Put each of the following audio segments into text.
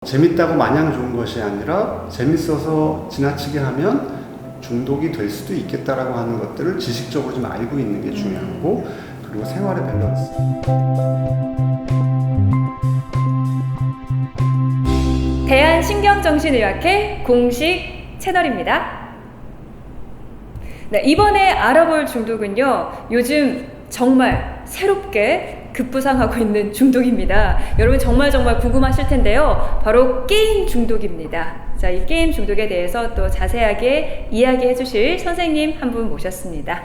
재밌다고 마냥 좋은 것이 아니라 재밌어서 지나치게 하면 중독이 될 수도 있겠다라고 하는 것들을 지식적으로 좀 알고 있는 게 중요하고, 그리고 생활의 밸런스. 대한신경정신의학회 공식 채널입니다. 네, 이번에 알아볼 중독은요, 요즘 정말 새롭게 급부상하고 있는 중독입니다. 여러분 정말 궁금하실 텐데요, 바로 게임 중독입니다. 자, 이 게임 중독에 대해서 또 자세하게 이야기해 주실 선생님 한 분 모셨습니다.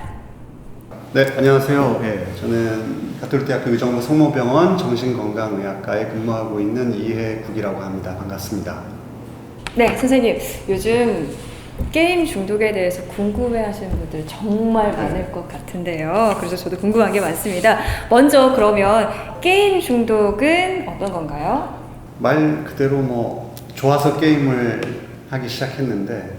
네, 안녕하세요. 저는 가톨릭대학교 의정부 성모병원 정신건강의학과에 근무하고 있는 이해국이라고 합니다. 반갑습니다. 네, 선생님, 요즘 게임 중독에 대해서 궁금해하시는 분들 정말 많을 것 같은데요. 그래서 저도 궁금한 게 많습니다. 먼저 그러면 게임 중독은 어떤 건가요? 말 그대로 좋아서 게임을 하기 시작했는데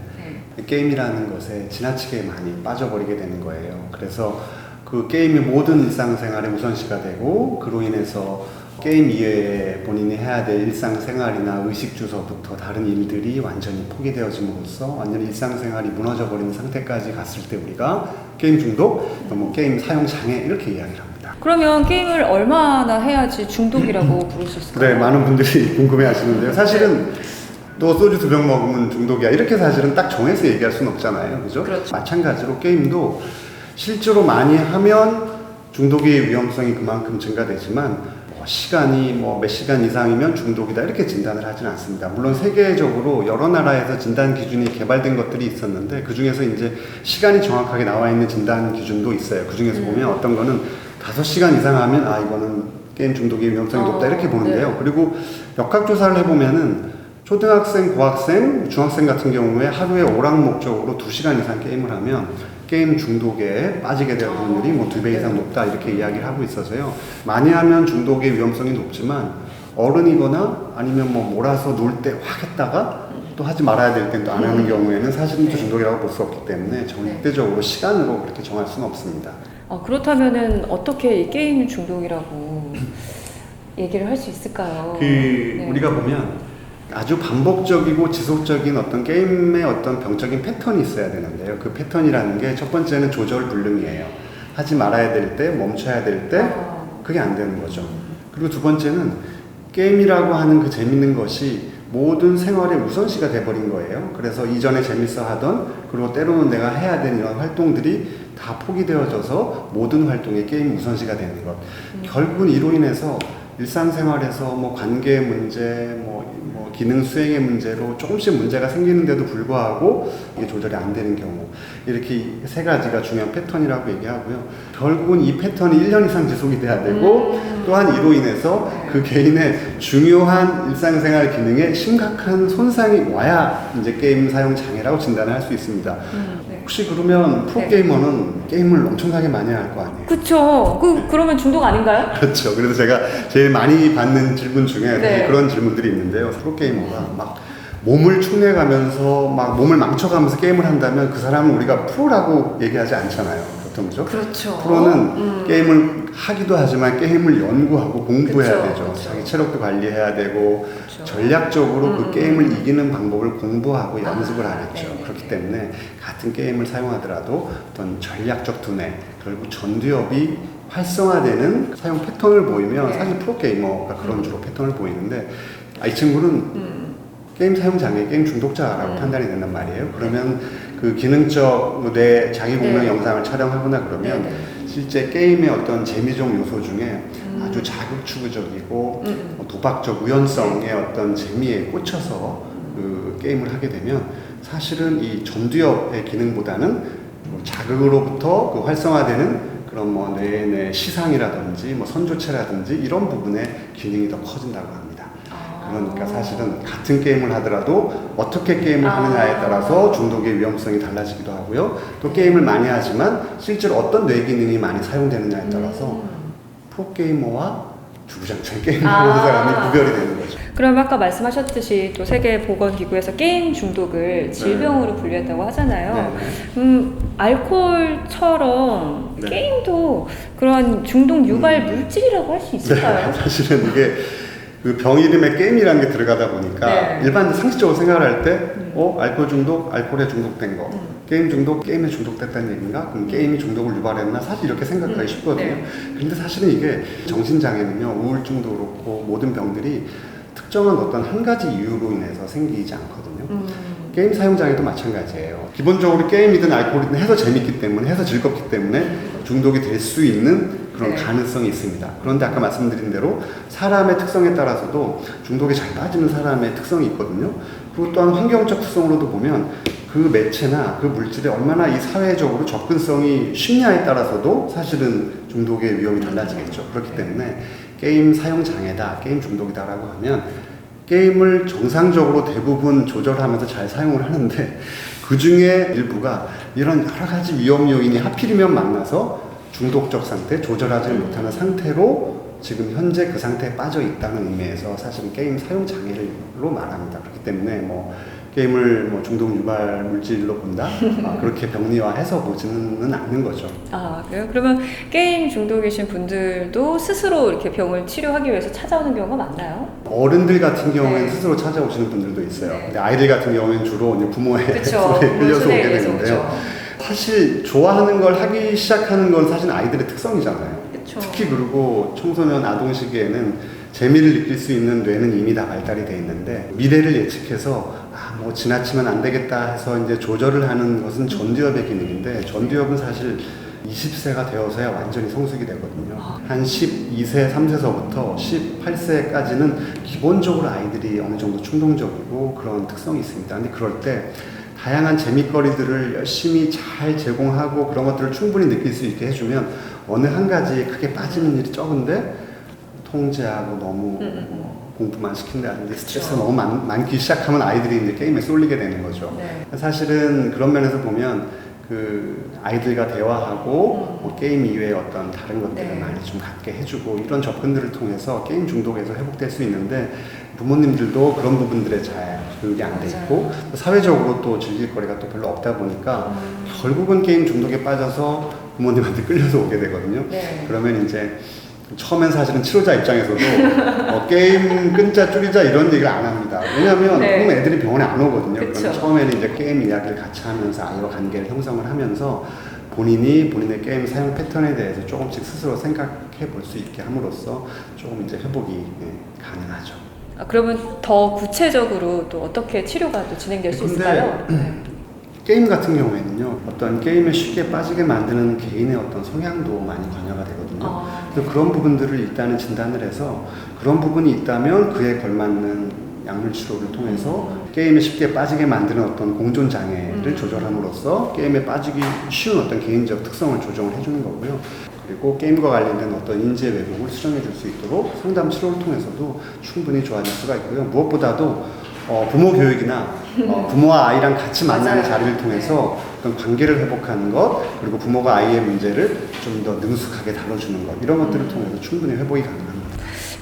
게임이라는 것에 지나치게 많이 빠져버리게 되는 거예요. 그래서 그 게임이 모든 일상생활의 우선시가 되고, 그로 인해서 게임 이외에 본인이 해야 될 일상생활이나 의식주서부터 다른 일들이 완전히 포기되어짐으로써 완전히 일상생활이 무너져버리는 상태까지 갔을 때 우리가 게임 중독, 게임 사용장애 이렇게 이야기를 합니다. 그러면 게임을 얼마나 해야지 중독이라고 부를 수 있을까요? 네, 많은 분들이 궁금해 하시는데요. 사실은 또 소주 2병 먹으면 중독이야, 이렇게 사실은 딱 정해서 얘기할 수는 없잖아요. 그죠? 그렇죠. 마찬가지로 게임도 실제로 많이 하면 중독의 위험성이 그만큼 증가되지만 시간이 몇 시간 이상이면 중독이다 이렇게 진단을 하지는 않습니다. 물론 세계적으로 여러 나라에서 진단 기준이 개발된 것들이 있었는데, 그 중에서 이제 시간이 정확하게 나와 있는 진단 기준도 있어요. 그 중에서 보면 어떤 거는 5시간 이상 하면 이거는 게임 중독의 위험성이 높다 이렇게 보는데요. 네. 그리고 역학조사를 해보면은 초등학생, 고학생, 중학생 같은 경우에 하루에 오락 목적으로 2시간 이상 게임을 하면 게임 중독에 빠지게 될 확률이 2배 이상 높다 이렇게 이야기를 하고 있어서요. 많이 하면 중독의 위험성이 높지만 어른이거나 아니면 몰아서 놀 때 확 했다가 또 하지 말아야 될 땐 또 안 하는 경우에는 사실은 또 중독이라고 볼 수 없기 때문에 절대적으로 시간으로 그렇게 정할 수는 없습니다. 그렇다면은 어떻게 이 게임 중독이라고 얘기를 할 수 있을까요? 우리가 보면 아주 반복적이고 지속적인 어떤 게임의 어떤 병적인 패턴이 있어야 되는데요. 그 패턴이라는 게 첫 번째는 조절불능이에요. 하지 말아야 될 때, 멈춰야 될 때, 그게 안 되는 거죠. 그리고 두 번째는 게임이라고 하는 그 재밌는 것이 모든 생활의 우선시가 돼버린 거예요. 그래서 이전에 재밌어 하던, 그리고 때로는 내가 해야 되는 이런 활동들이 다 포기되어져서 모든 활동에 게임 우선시가 되는 것. 결국은 이로 인해서 일상생활에서 관계 문제, 기능 수행의 문제로 조금씩 문제가 생기는데도 불구하고 이게 조절이 안 되는 경우, 이렇게 세 가지가 중요한 패턴이라고 얘기하고요. 결국은 이 패턴이 1년 이상 지속이 돼야 되고, 또한 이로 인해서 그 개인의 중요한 일상생활 기능에 심각한 손상이 와야 이제 게임 사용 장애라고 진단을 할 수 있습니다. 혹시 그러면 프로게이머는 게임을 엄청나게 많이 할 거 아니에요? 그쵸. 그러면 중독 아닌가요? 그렇죠. 그래서 제가 제일 많이 받는 질문 중에 그런 질문들이 있는데요. 프로게이머가 막 몸을 축내가면서 막 몸을 망쳐가면서 게임을 한다면 그 사람은 우리가 프로라고 얘기하지 않잖아요. 보통 그죠? 그렇죠. 프로는 게임을 하기도 하지만 게임을 연구하고 공부해야 되죠. 그렇죠. 자기 체력도 관리해야 되고, 전략적으로 그 게임을 이기는 방법을 공부하고 연습을 하겠죠. 그렇기 때문에 같은 게임을 사용하더라도 어떤 전략적 두뇌, 결국 전두엽이 활성화되는 사용 패턴을 보이면 사실 프로게이머가 그런 주로 패턴을 보이는데, 이 친구는 게임 사용 장애, 게임 중독자라고 판단이 된단 말이에요. 그러면 그 기능적 내 자기 공명 영상을 촬영하거나 그러면 실제 게임의 어떤 재미적 요소 중에 아주 자극추구적이고 도박적 우연성의 어떤 재미에 꽂혀서 그 게임을 하게 되면 사실은 이 전두엽의 기능보다는 자극으로부터 그 활성화되는 그런 뇌의 시상이라든지 선조체라든지 이런 부분의 기능이 더 커진다고 합니다. 그러니까 사실은 같은 게임을 하더라도 어떻게 게임을 하느냐에 따라서 중독의 위험성이 달라지기도 하고요. 또 게임을 많이 하지만 실제로 어떤 뇌 기능이 많이 사용되느냐에 따라서 프로게이머와 주구장창 게임을 하는 사람이 구별이 되는 거죠. 그럼 아까 말씀하셨듯이 또 세계보건기구에서 게임 중독을 질병으로 분류했다고 하잖아요. 알코올처럼 게임도 그런 중독 유발 물질이라고 할 수 있을까요? 사실은 이게 그 병 이름에 게임이라는 게 들어가다 보니까 네. 일반 상식적으로 생각을 할 때 알코올 중독, 알코올에 중독된 거, 게임 중독, 게임에 중독됐다는 얘기인가? 그럼 게임이 중독을 유발했나? 사실 이렇게 생각하기 쉽거든요. 네. 근데 사실은 이게 정신장애는요, 우울증도 그렇고 모든 병들이 특정한 어떤 한 가지 이유로 인해서 생기지 않거든요. 게임 사용장애도 마찬가지예요. 기본적으로 게임이든 알코올이든 해서 재밌기 때문에, 해서 즐겁기 때문에 중독이 될 수 있는 그런 네. 가능성이 있습니다. 그런데 아까 말씀드린 대로 사람의 특성에 따라서도 중독에 잘 빠지는 사람의 특성이 있거든요. 그리고 또한 환경적 특성으로도 보면 그 매체나 그 물질에 얼마나 이 사회적으로 접근성이 쉽냐에 따라서도 사실은 중독의 위험이 달라지겠죠. 그렇기 때문에 게임 사용 장애다, 게임 중독이다라고 하면 게임을 정상적으로 대부분 조절하면서 잘 사용을 하는데 그 중에 일부가 이런 여러 가지 위험 요인이 하필이면 만나서 중독적 상태, 조절하지 못하는 상태로 지금 현재 그 상태에 빠져 있다는 의미에서 사실은 게임 사용 장애로 말합니다. 그렇기 때문에 뭐 게임을 뭐 중독 유발 물질로 본다? 그렇게 병리화해서 보지는 않는 거죠. 아, 그래요? 그러면 게임 중독이신 분들도 스스로 이렇게 병을 치료하기 위해서 찾아오는 경우가 많나요? 어른들 같은 경우에는 네. 스스로 찾아오시는 분들도 있어요. 네. 근데 아이들 같은 경우에는 주로 이제 부모의 그쵸. 손에 끌려서 손에 오게 의해서 되는데요. 오죠. 사실 좋아하는 걸 하기 시작하는 건 사실 아이들의 특성이잖아요. 그쵸. 특히 그리고 청소년 아동 시기에는 재미를 느낄 수 있는 뇌는 이미 다 발달이 돼 있는데 미래를 예측해서 뭐 지나치면 안 되겠다 해서 이제 조절을 하는 것은 전두엽의 기능인데 전두엽은 사실 20세가 되어서야 완전히 성숙이 되거든요. 한 12세, 3세서부터 18세까지는 기본적으로 아이들이 어느 정도 충동적이고 그런 특성이 있습니다. 근데 그럴 때 다양한 재미거리들을 열심히 잘 제공하고 그런 것들을 충분히 느낄 수 있게 해주면 어느 한 가지에 크게 빠지는 일이 적은데 통제하고 너무 공부만 시킨다든지 스트레스가 너무 많기 시작하면 아이들이 이제 게임에 쏠리게 되는 거죠. 네. 사실은 그런 면에서 보면 그 아이들과 대화하고 뭐 게임 이외의 어떤 다른 것들을 네. 많이 좀 갖게 해주고 이런 접근들을 통해서 게임 중독에서 회복될 수 있는데 부모님들도 그런 부분들에 잘 교육이 안 돼 있고 사회적으로 또 즐길 거리가 또 별로 없다 보니까 결국은 게임 중독에 빠져서 부모님한테 끌려서 오게 되거든요. 네. 그러면 이제 처음엔 사실은 치료자 입장에서도 게임 끊자 줄이자 이런 얘기를 안 합니다. 왜냐하면 네. 그러면 애들이 병원에 안 오거든요. 그쵸. 그러면 처음에는 이제 게임 이야기를 같이 하면서 아이와 관계를 형성을 하면서 본인이 본인의 게임 사용 패턴에 대해서 조금씩 스스로 생각해 볼 수 있게 함으로써 조금 이제 회복이 가능하죠. 아, 그러면 더 구체적으로 또 어떻게 치료가 또 진행될 수 근데 있을까요? 게임 같은 경우에는요, 어떤 게임에 쉽게 빠지게 만드는 개인의 어떤 성향도 많이 관여가 되거든요. 그래서 그런 부분들을 일단은 진단을 해서 그런 부분이 있다면 그에 걸맞는 약물 치료를 통해서 게임에 쉽게 빠지게 만드는 어떤 공존 장애를 조절함으로써 게임에 빠지기 쉬운 어떤 개인적 특성을 조정을 해주는 거고요. 그리고 게임과 관련된 어떤 인지의 왜곡을 수정해 줄 수 있도록 상담 치료를 통해서도 충분히 좋아질 수가 있고요. 무엇보다도 부모 교육이나 부모와 아이랑 같이 만나는 맞아요. 자리를 통해서 어떤 관계를 회복하는 것, 그리고 부모가 아이의 문제를 좀 더 능숙하게 다뤄주는 것, 이런 것들을 통해서 충분히 회복이 가능합니다.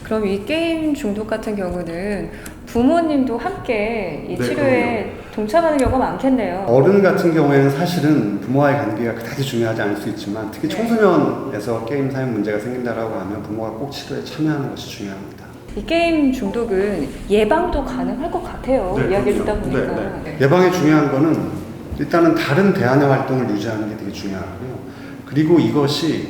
그럼 이 게임 중독 같은 경우는 부모님도 함께 이 네, 치료에 동참하는 경우가 많겠네요. 어른 같은 경우에는 사실은 부모와의 관계가 그다지 중요하지 않을 수 있지만 특히 네. 청소년에서 게임 사용 문제가 생긴다라고 하면 부모가 꼭 치료에 참여하는 것이 중요합니다. 이 게임 중독은 예방도 가능할 것 같아요. 네, 이야기를 그렇죠. 듣다 보니까. 네, 네. 예방에 중요한 거는 일단은 다른 대안의 활동을 유지하는 게 되게 중요하고요. 그리고 이것이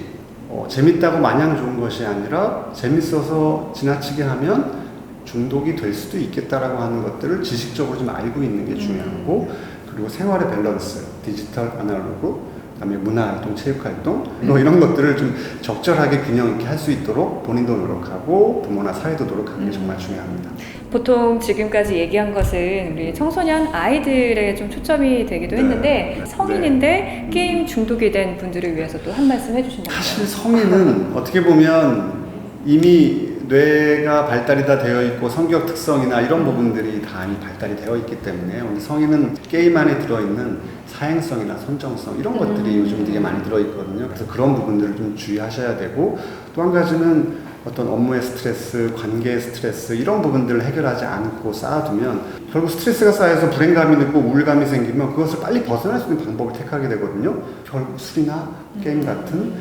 재밌다고 마냥 좋은 것이 아니라 재밌어서 지나치게 하면 중독이 될 수도 있겠다라고 하는 것들을 지식적으로 좀 알고 있는 게 중요하고 그리고 생활의 밸런스, 디지털 아날로그, 그다음에 문화활동, 체육활동 이런 것들을 좀 적절하게 균형 있게 할 수 있도록 본인도 노력하고 부모나 사회도 노력하는 게 정말 중요합니다. 보통 지금까지 얘기한 것은 우리 청소년 아이들에 좀 초점이 되기도 했는데 성인인데 게임 중독이 된 분들을 위해서 또 한 말씀 해주신다면. 사실 성인은 어떻게 보면 이미 뇌가 발달이 다 되어 있고 성격 특성이나 이런 부분들이 다 이미 발달이 되어 있기 때문에 우리 성인은 게임 안에 들어있는 사행성이나 선정성 이런 것들이 요즘 되게 많이 들어있거든요. 그래서 그런 부분들을 좀 주의하셔야 되고 또 한 가지는 어떤 업무의 스트레스, 관계의 스트레스 이런 부분들을 해결하지 않고 쌓아두면 결국 스트레스가 쌓여서 불행감이 느고 우울감이 생기면 그것을 빨리 벗어날 수 있는 방법을 택하게 되거든요. 결국 술이나 게임 같은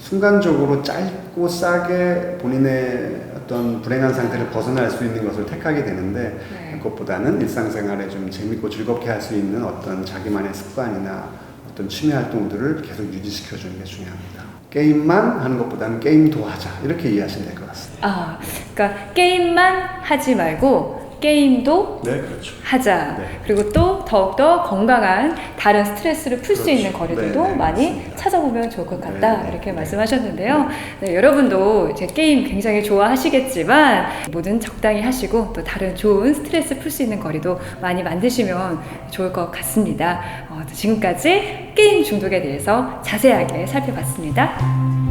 순간적으로 짧고 싸게 본인의 어떤 불행한 상태를 벗어날 수 있는 것을 택하게 되는데 네. 그것보다는 일상생활에 좀 재밌고 즐겁게 할 수 있는 어떤 자기만의 습관이나 어떤 취미 활동들을 계속 유지시켜 주는 게 중요합니다. 게임만 하는 것보다는 게임도 하자 이렇게 이해하시면 될 것 같습니다. 아, 그러니까 게임만 하지 말고 게임도 네, 그렇죠. 하자. 네. 그리고 또 더욱더 건강한 다른 스트레스를 풀 수 그렇죠. 있는 거리들도 네, 네, 많이 맞습니다. 찾아보면 좋을 것 같다. 네, 네, 이렇게 네. 말씀하셨는데요. 네, 여러분도 이제 게임 굉장히 좋아하시겠지만 뭐든 적당히 하시고 또 다른 좋은 스트레스 풀 수 있는 거리도 많이 만드시면 좋을 것 같습니다. 지금까지 게임 중독에 대해서 자세하게 살펴봤습니다.